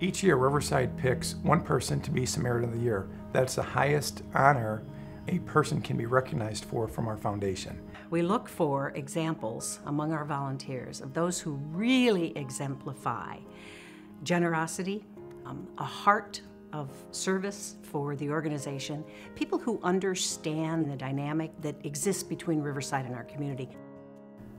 Each year, Riverside picks one person to be Samaritan of the Year. That's the highest honor a person can be recognized for from our foundation. We look for examples among our volunteers of those who really exemplify generosity, a heart of service for the organization, people who understand the dynamic that exists between Riverside and our community.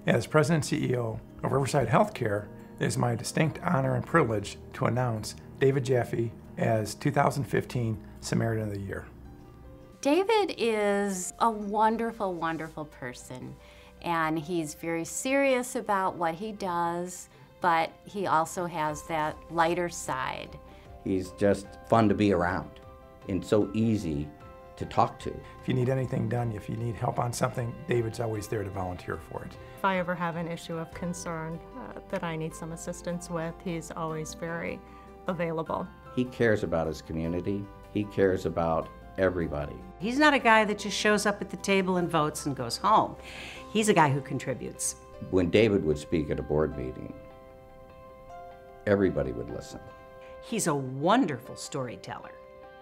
As President and CEO of Riverside Healthcare, it is my distinct honor and privilege to announce David Jaffe as 2015 Samaritan of the Year. David is a wonderful, wonderful person, and he's very serious about what he does, but he also has that lighter side. He's just fun to be around and so easy to talk to. If you need anything done, if you need help on something, David's always there to volunteer for it. If I ever have an issue of concern that I need some assistance with, he's always very available. He cares about his community. He cares about everybody. He's not a guy that just shows up at the table and votes and goes home. He's a guy who contributes. When David would speak at a board meeting, everybody would listen. He's a wonderful storyteller.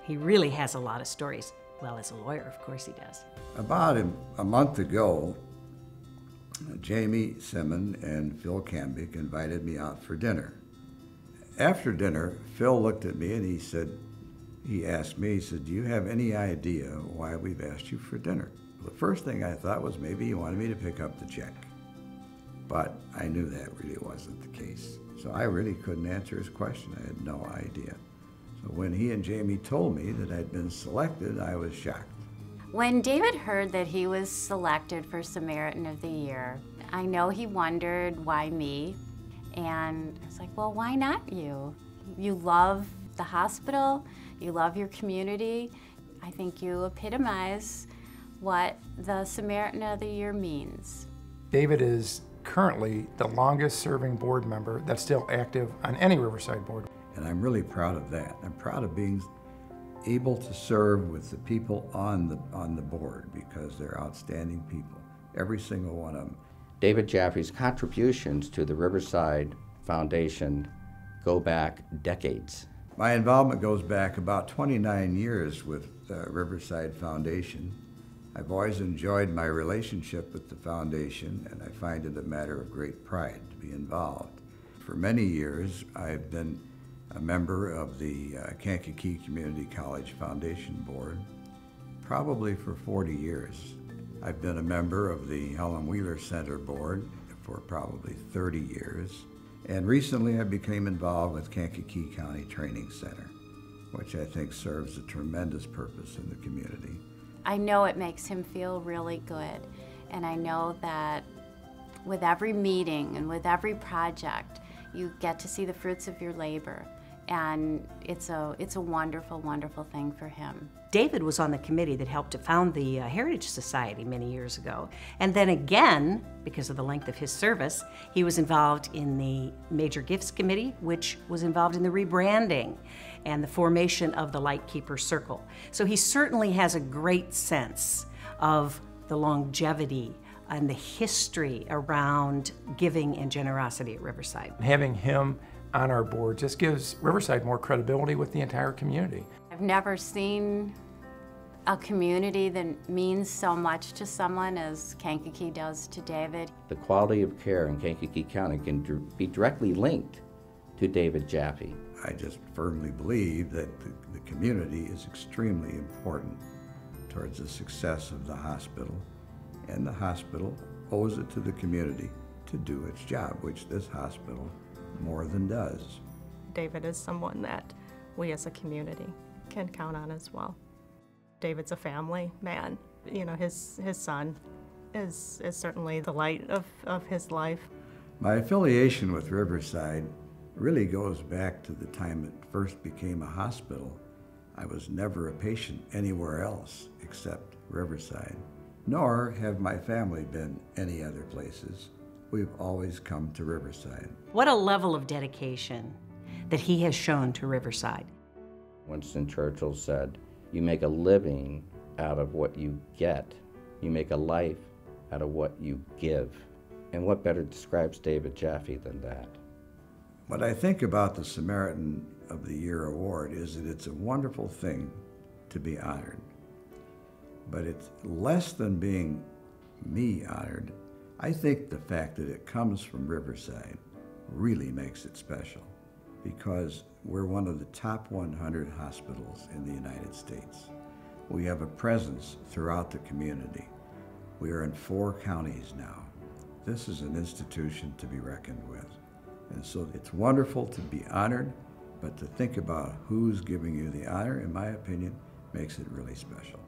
He really has a lot of stories. Well, as a lawyer, of course he does. About a month ago, Jamie Simon and Phil Cambick invited me out for dinner. After dinner, Phil looked at me and he asked me, do you have any idea why we've asked you for dinner? The first thing I thought was maybe he wanted me to pick up the check. But I knew that really wasn't the case. So I really couldn't answer his question. I had no idea. So when he and Jamie told me that I'd been selected, I was shocked. When David heard that he was selected for Samaritan of the Year, I know he wondered why me. And I was like, well, why not you? You love the hospital, you love your community. I think you epitomize what the Samaritan of the Year means. David is currently the longest serving board member that's still active on any Riverside board. And I'm really proud of that. I'm proud of being able to serve with the people on the board because they're outstanding people, every single one of them. David Jaffe's contributions to the Riverside Foundation go back decades. My involvement goes back about 29 years with the Riverside Foundation. I've always enjoyed my relationship with the foundation, and I find it a matter of great pride to be involved. For many years, I've been a member of the Kankakee Community College Foundation Board, probably for 40 years. I've been a member of the Helen Wheeler Center Board for probably 30 years. And recently I became involved with Kankakee County Training Center, which I think serves a tremendous purpose in the community. I know it makes him feel really good. And I know that with every meeting and with every project, you get to see the fruits of your labor. And it's a wonderful, wonderful thing for him. David was on the committee that helped to found the Heritage Society many years ago. And then again, because of the length of his service, he was involved in the Major Gifts Committee, which was involved in the rebranding and the formation of the Lightkeeper Circle. So he certainly has a great sense of the longevity and the history around giving and generosity at Riverside. Having him on our board just gives Riverside more credibility with the entire community. I've never seen a community that means so much to someone as Kankakee does to David. The quality of care in Kankakee County can be directly linked to David Jaffe. I just firmly believe that the community is extremely important towards the success of the hospital, and the hospital owes it to the community to do its job, which this hospital more than does. David is someone that we as a community can count on as well. David's a family man. You know, his son is certainly the light of his life. My affiliation with Riverside really goes back to the time it first became a hospital. I was never a patient anywhere else except Riverside, nor have my family been any other places. We've always come to Riverside. What a level of dedication that he has shown to Riverside. Winston Churchill said, "You make a living out of what you get. You make a life out of what you give." And what better describes David Jaffe than that? What I think about the Samaritan of the Year award is that it's a wonderful thing to be honored. But it's less than being me honored. I think the fact that it comes from Riverside really makes it special, because we're one of the top 100 hospitals in the United States. We have a presence throughout the community. We are in 4 counties now. This is an institution to be reckoned with. And so it's wonderful to be honored, but to think about who's giving you the honor, in my opinion, makes it really special.